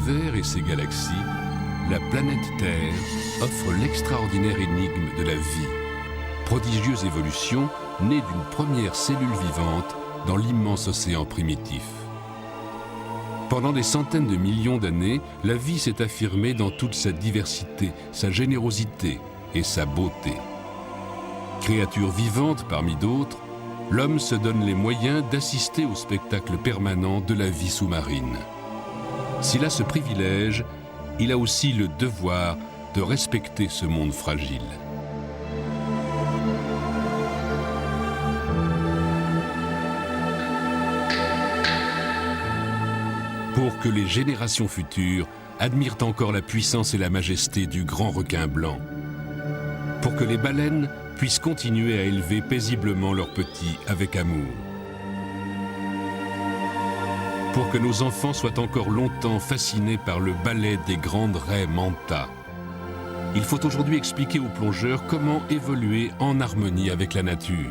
l'univers et ses galaxies, la planète Terre offre l'extraordinaire énigme de la vie, prodigieuse évolution née d'une première cellule vivante dans l'immense océan primitif. Pendant des centaines de millions d'années, la vie s'est affirmée dans toute sa diversité, sa générosité et sa beauté. Créature vivante parmi d'autres, l'homme se donne les moyens d'assister au spectacle permanent de la vie sous-marine. S'il a ce privilège, il a aussi le devoir de respecter ce monde fragile. Pour que les générations futures admirent encore la puissance et la majesté du grand requin blanc. Pour que les baleines puissent continuer à élever paisiblement leurs petits avec amour. Pour que nos enfants soient encore longtemps fascinés par le ballet des grandes raies manta. Il faut aujourd'hui expliquer aux plongeurs comment évoluer en harmonie avec la nature.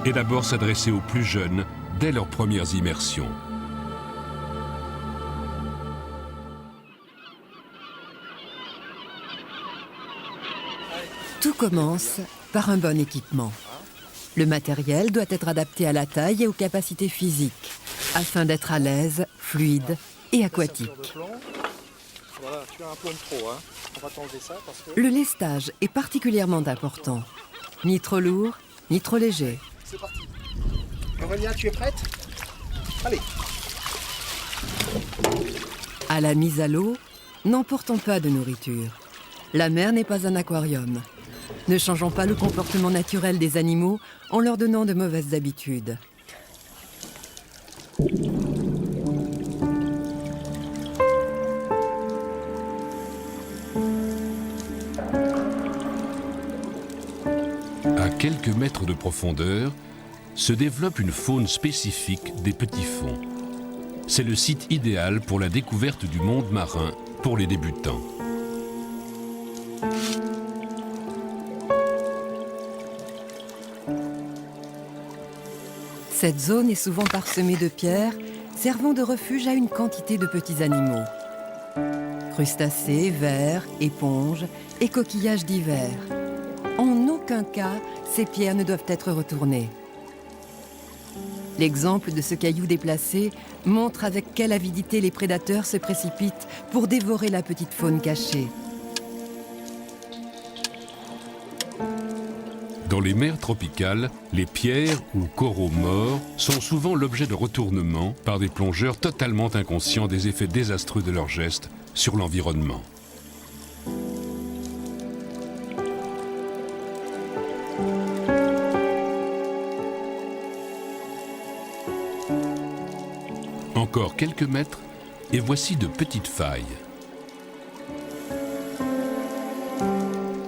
Et d'abord s'adresser aux plus jeunes dès leurs premières immersions. Tout commence par un bon équipement. Le matériel doit être adapté à la taille et aux capacités physiques, afin d'être à l'aise, fluide et aquatique. Voilà, tu as un plomb de trop, hein. On va t'enlever ça parce que... Le lestage est particulièrement important. Ni trop lourd, ni trop léger. C'est parti. Aurélia, tu es prête? Allez. À la mise à l'eau, n'emportons pas de nourriture. La mer n'est pas un aquarium. Ne changeons pas le comportement naturel des animaux en leur donnant de mauvaises habitudes. À quelques mètres de profondeur, se développe une faune spécifique des petits fonds. C'est le site idéal pour la découverte du monde marin pour les débutants. Cette zone est souvent parsemée de pierres, servant de refuge à une quantité de petits animaux. Crustacés, vers, éponges et coquillages divers. En aucun cas, ces pierres ne doivent être retournées. L'exemple de ce caillou déplacé montre avec quelle avidité les prédateurs se précipitent pour dévorer la petite faune cachée. Dans les mers tropicales, les pierres ou coraux morts sont souvent l'objet de retournements par des plongeurs totalement inconscients des effets désastreux de leurs gestes sur l'environnement. Encore quelques mètres, et voici de petites failles.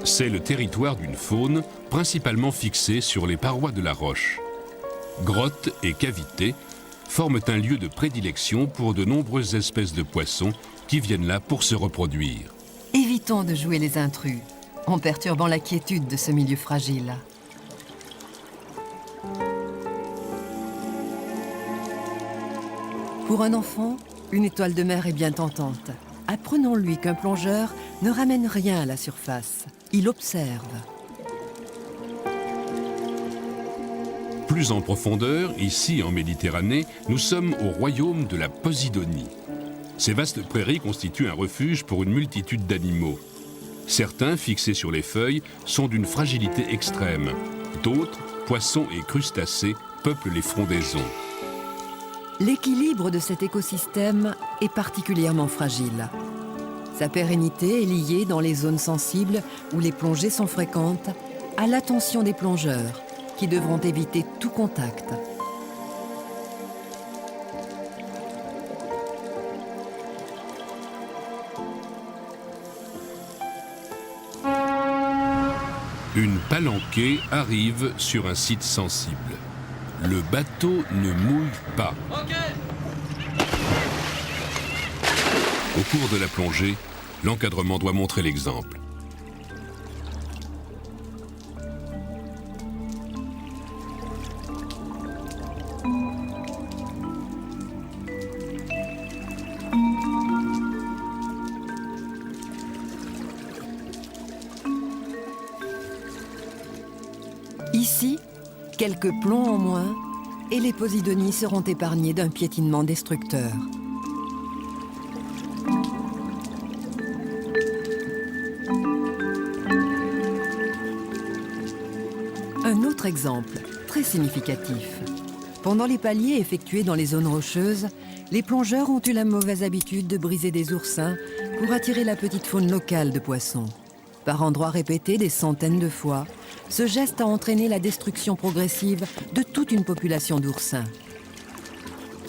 C'est le territoire d'une faune principalement fixée sur les parois de la roche. Grottes et cavités forment un lieu de prédilection pour de nombreuses espèces de poissons qui viennent là pour se reproduire. Évitons de jouer les intrus, en perturbant la quiétude de ce milieu fragile. Pour un enfant, une étoile de mer est bien tentante. Apprenons-lui qu'un plongeur ne ramène rien à la surface. Il observe. Plus en profondeur, ici en Méditerranée, nous sommes au royaume de la Posidonie. Ces vastes prairies constituent un refuge pour une multitude d'animaux. Certains, fixés sur les feuilles, sont d'une fragilité extrême. D'autres, poissons et crustacés, peuplent les frondaisons. L'équilibre de cet écosystème est particulièrement fragile. Sa pérennité est liée dans les zones sensibles où les plongées sont fréquentes à l'attention des plongeurs qui devront éviter tout contact. Une palanquée arrive sur un site sensible. Le bateau ne mouille pas. Au cours de la plongée, l'encadrement doit montrer l'exemple. Ainsi, quelques plombs en moins, et les Posidonies seront épargnés d'un piétinement destructeur. Un autre exemple, très significatif. Pendant les paliers effectués dans les zones rocheuses, les plongeurs ont eu la mauvaise habitude de briser des oursins pour attirer la petite faune locale de poissons. Par endroits répétés des centaines de fois, ce geste a entraîné la destruction progressive de toute une population d'oursins.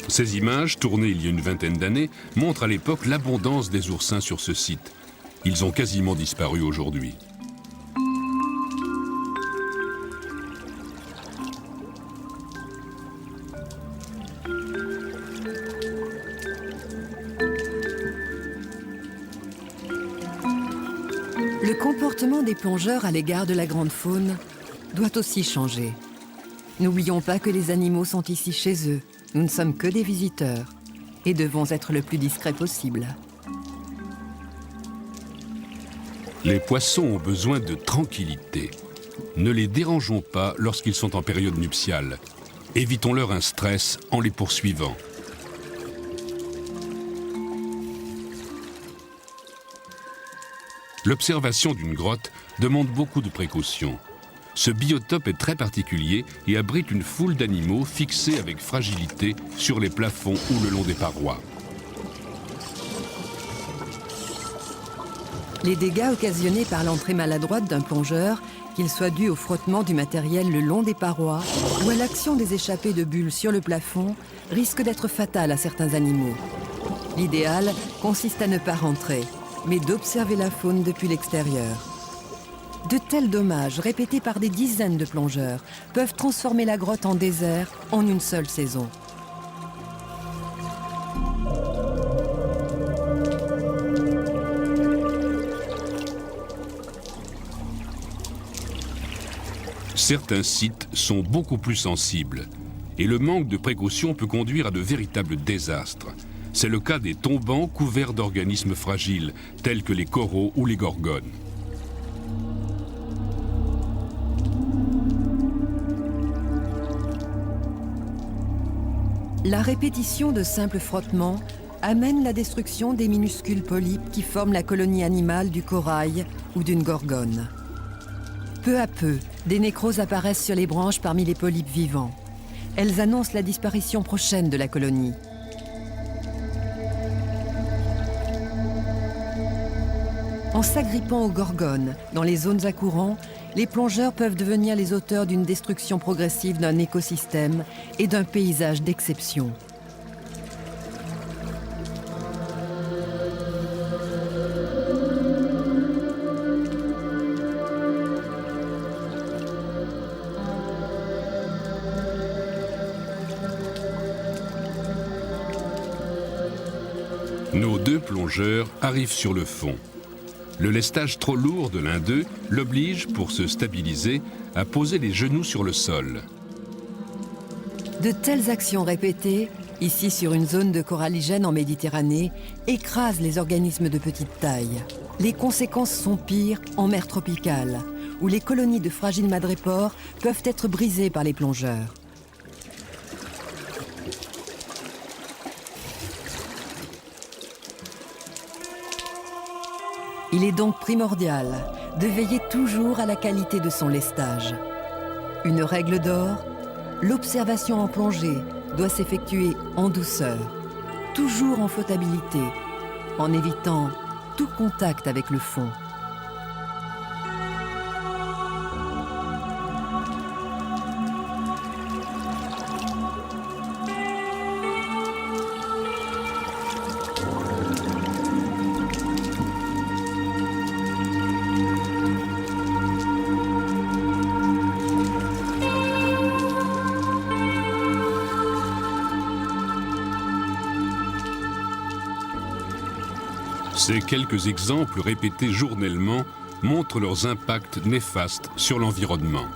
Ces images, tournées il y a une vingtaine d'années, montrent à l'époque l'abondance des oursins sur ce site. Ils ont quasiment disparu aujourd'hui. Le comportement des plongeurs à l'égard de la grande faune doit aussi changer. N'oublions pas que les animaux sont ici chez eux. Nous ne sommes que des visiteurs et devons être le plus discrets possible. Les poissons ont besoin de tranquillité. Ne les dérangeons pas lorsqu'ils sont en période nuptiale. Évitons-leur un stress en les poursuivant. L'observation d'une grotte demande beaucoup de précautions. Ce biotope est très particulier et abrite une foule d'animaux fixés avec fragilité sur les plafonds ou le long des parois. Les dégâts occasionnés par l'entrée maladroite d'un plongeur, qu'ils soient dus au frottement du matériel le long des parois ou à l'action des échappées de bulles sur le plafond, risquent d'être fatals à certains animaux. L'idéal consiste à ne pas rentrer, mais d'observer la faune depuis l'extérieur. De tels dommages, répétés par des dizaines de plongeurs, peuvent transformer la grotte en désert en une seule saison. Certains sites sont beaucoup plus sensibles et le manque de précaution peut conduire à de véritables désastres. C'est le cas des tombants couverts d'organismes fragiles, tels que les coraux ou les gorgones. La répétition de simples frottements amène la destruction des minuscules polypes qui forment la colonie animale du corail ou d'une gorgone. Peu à peu, des nécroses apparaissent sur les branches parmi les polypes vivants. Elles annoncent la disparition prochaine de la colonie. En s'agrippant aux gorgones, dans les zones à courant, les plongeurs peuvent devenir les auteurs d'une destruction progressive d'un écosystème et d'un paysage d'exception. Nos deux plongeurs arrivent sur le fond. Le lestage trop lourd de l'un d'eux l'oblige, pour se stabiliser, à poser les genoux sur le sol. De telles actions répétées, ici sur une zone de coralligène en Méditerranée, écrasent les organismes de petite taille. Les conséquences sont pires en mer tropicale, où les colonies de fragiles madrépores peuvent être brisées par les plongeurs. Il est donc primordial de veiller toujours à la qualité de son lestage. Une règle d'or, l'observation en plongée doit s'effectuer en douceur, toujours en flottabilité, en évitant tout contact avec le fond. Ces quelques exemples répétés journellement montrent leurs impacts néfastes sur l'environnement.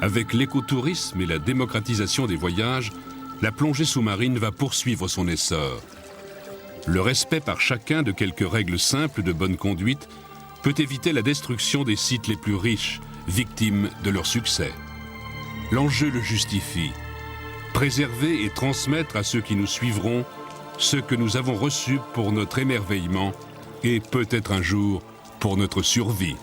Avec l'écotourisme et la démocratisation des voyages, la plongée sous-marine va poursuivre son essor. Le respect par chacun de quelques règles simples de bonne conduite peut éviter la destruction des sites les plus riches, victimes de leur succès. l'enjeu le justifie. Préserver et transmettre à ceux qui nous suivront ce que nous avons reçu pour notre émerveillement et peut-être un jour pour notre survie.